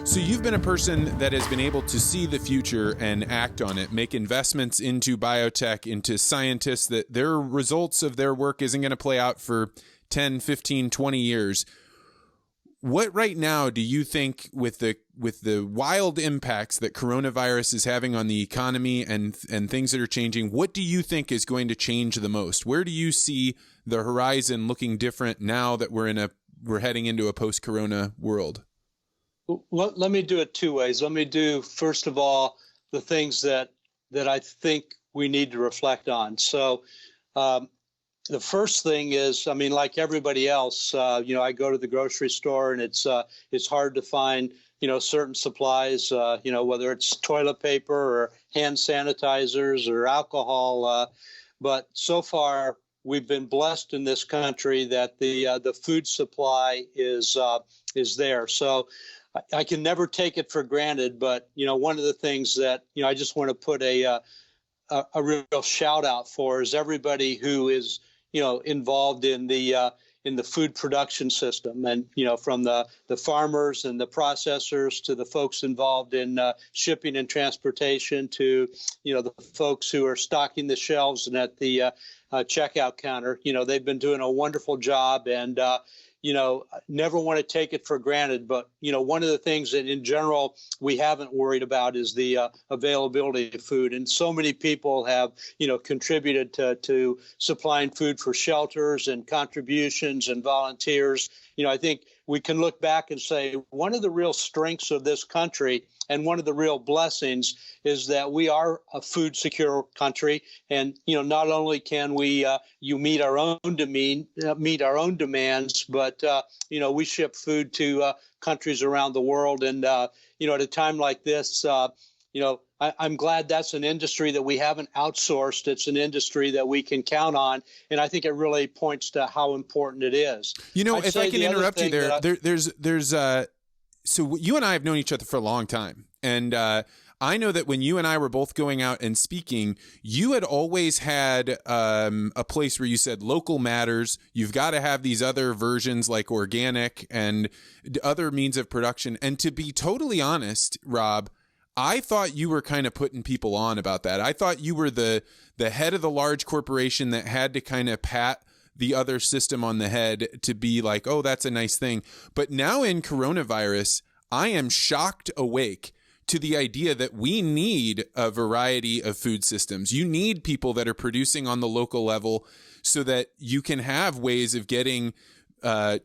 So you've been a person that has been able to see the future and act on it, make investments into biotech, into scientists that their results of their work isn't going to play out for 10, 15, 20 years. What right now do you think with the wild impacts that coronavirus is having on the economy and things that are changing, what do you think is going to change the most? Where do you see the horizon looking different now that we're heading into a post-corona world? Let me do it two ways. Let me do, first of all, the things that I think we need to reflect on. So the first thing is, I mean, like everybody else, I go to the grocery store and it's hard to find, certain supplies, whether it's toilet paper or hand sanitizers or alcohol. But so far, we've been blessed in this country that the food supply is there. So I can never take it for granted, but one of the things that I just want to put a real shout out for is everybody who is involved in the food production system, and from the farmers and the processors to the folks involved in shipping and transportation to the folks who are stocking the shelves and at the checkout counter. They've been doing a wonderful job, and never want to take it for granted. But, one of the things that in general we haven't worried about is the availability of food. And so many people have, contributed to supplying food for shelters and contributions and volunteers. I think we can look back and say one of the real strengths of this country and one of the real blessings is that we are a food secure country. And, not only can we meet our own demands, but, we ship food to countries around the world. And, at a time like this, I'm glad that's an industry that we haven't outsourced. It's an industry that we can count on. And I think it really points to how important it is. If I can interrupt you there's so you and I have known each other for a long time. And I know that when you and I were both going out and speaking, you had always had a place where you said local matters. You've got to have these other versions like organic and other means of production. And to be totally honest, Robb, I thought you were kind of putting people on about that. I thought you were the head of the large corporation that had to kind of pat the other system on the head to be like, oh, that's a nice thing. But now in coronavirus, I am shocked awake to the idea that we need a variety of food systems. You need people that are producing on the local level so that you can have ways of getting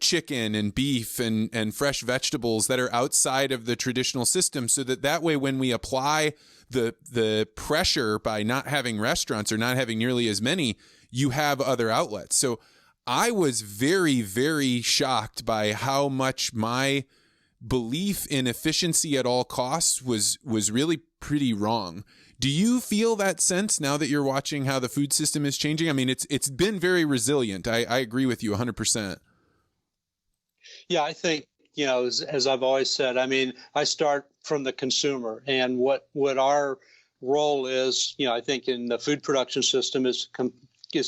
chicken and beef and fresh vegetables that are outside of the traditional system, so that way when we apply the pressure by not having restaurants or not having nearly as many, you have other outlets. So I was very, very shocked by how much my belief in efficiency at all costs was really pretty wrong. Do you feel that sense now that you're watching how the food system is changing? I mean, it's been very resilient. I agree with you 100%. Yeah, I think, as I've always said, I mean, I start from the consumer, and what our role is, I think in the food production system is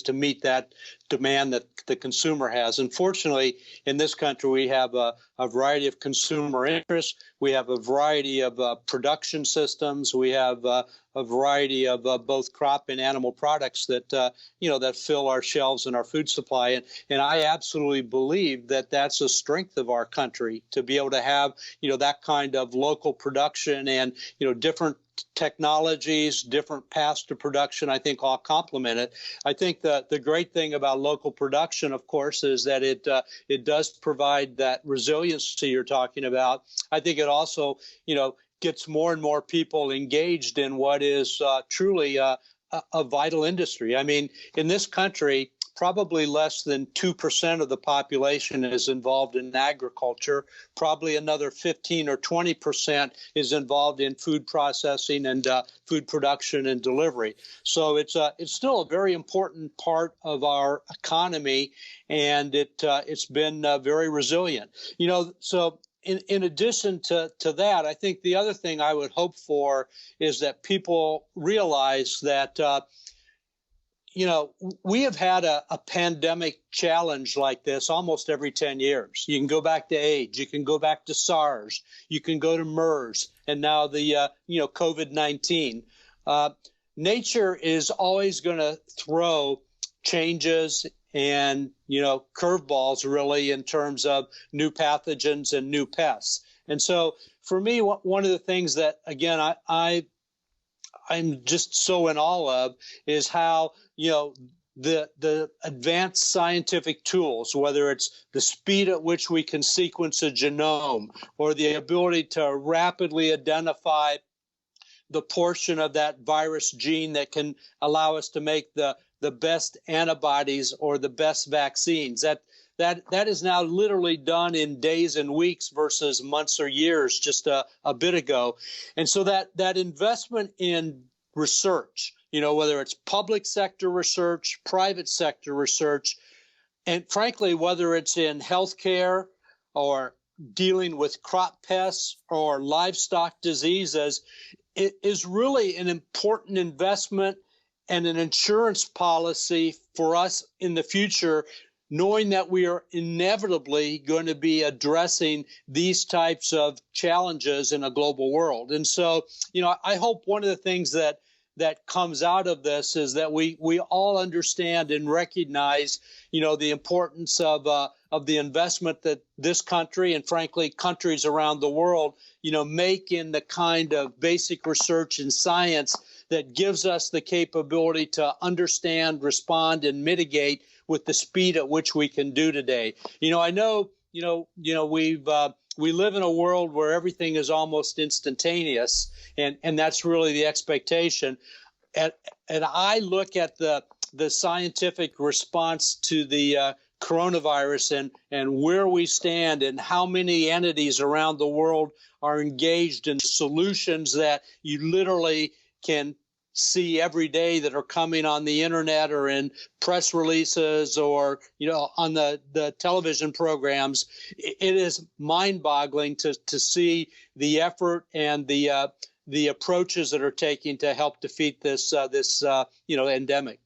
to meet that demand that the consumer has. Unfortunately, in this country, we have a variety of consumer interests. We have a variety of production systems. We have a variety of both crop and animal products that that fill our shelves and our food supply. And I absolutely believe that that's a strength of our country, to be able to have that kind of local production and different technologies, different paths to production, I think all complement it. I think that the great thing about local production, of course, is that it does provide that resiliency you're talking about. I think it also, gets more and more people engaged in what is truly a vital industry. I mean, in this country, probably less than 2% of the population is involved in agriculture. Probably another 15 or 20% is involved in food processing and food production and delivery. So it's still a very important part of our economy, and it's been very resilient. So in addition to that, I think the other thing I would hope for is that people realize that we have had a pandemic challenge like this almost every 10 years. You can go back to AIDS, you can go back to SARS, you can go to MERS, and now the, COVID-19. Nature is always going to throw changes and, curveballs really in terms of new pathogens and new pests. And so for me, one of the things that, again, I'm just so in awe of is how, the advanced scientific tools, whether it's the speed at which we can sequence a genome or the ability to rapidly identify the portion of that virus gene that can allow us to make the best antibodies or the best vaccines. That is now literally done in days and weeks versus months or years just a bit ago. And so that investment in research, whether it's public sector research, private sector research, and frankly, whether it's in healthcare or dealing with crop pests or livestock diseases, it is really an important investment and an insurance policy for us in the future, knowing that we are inevitably going to be addressing these types of challenges in a global world. And so, I hope one of the things that comes out of this is that we all understand and recognize, the importance of the investment that this country and frankly countries around the world, make in the kind of basic research and science that gives us the capability to understand, respond, and mitigate with the speed at which we can do today. I know, we live in a world where everything is almost instantaneous, and that's really the expectation. And I look at the scientific response to the coronavirus and where we stand and how many entities around the world are engaged in solutions that you literally can see every day that are coming on the internet or in press releases or on the television programs. It is mind-boggling to see the effort and the approaches that are taking to help defeat this endemic.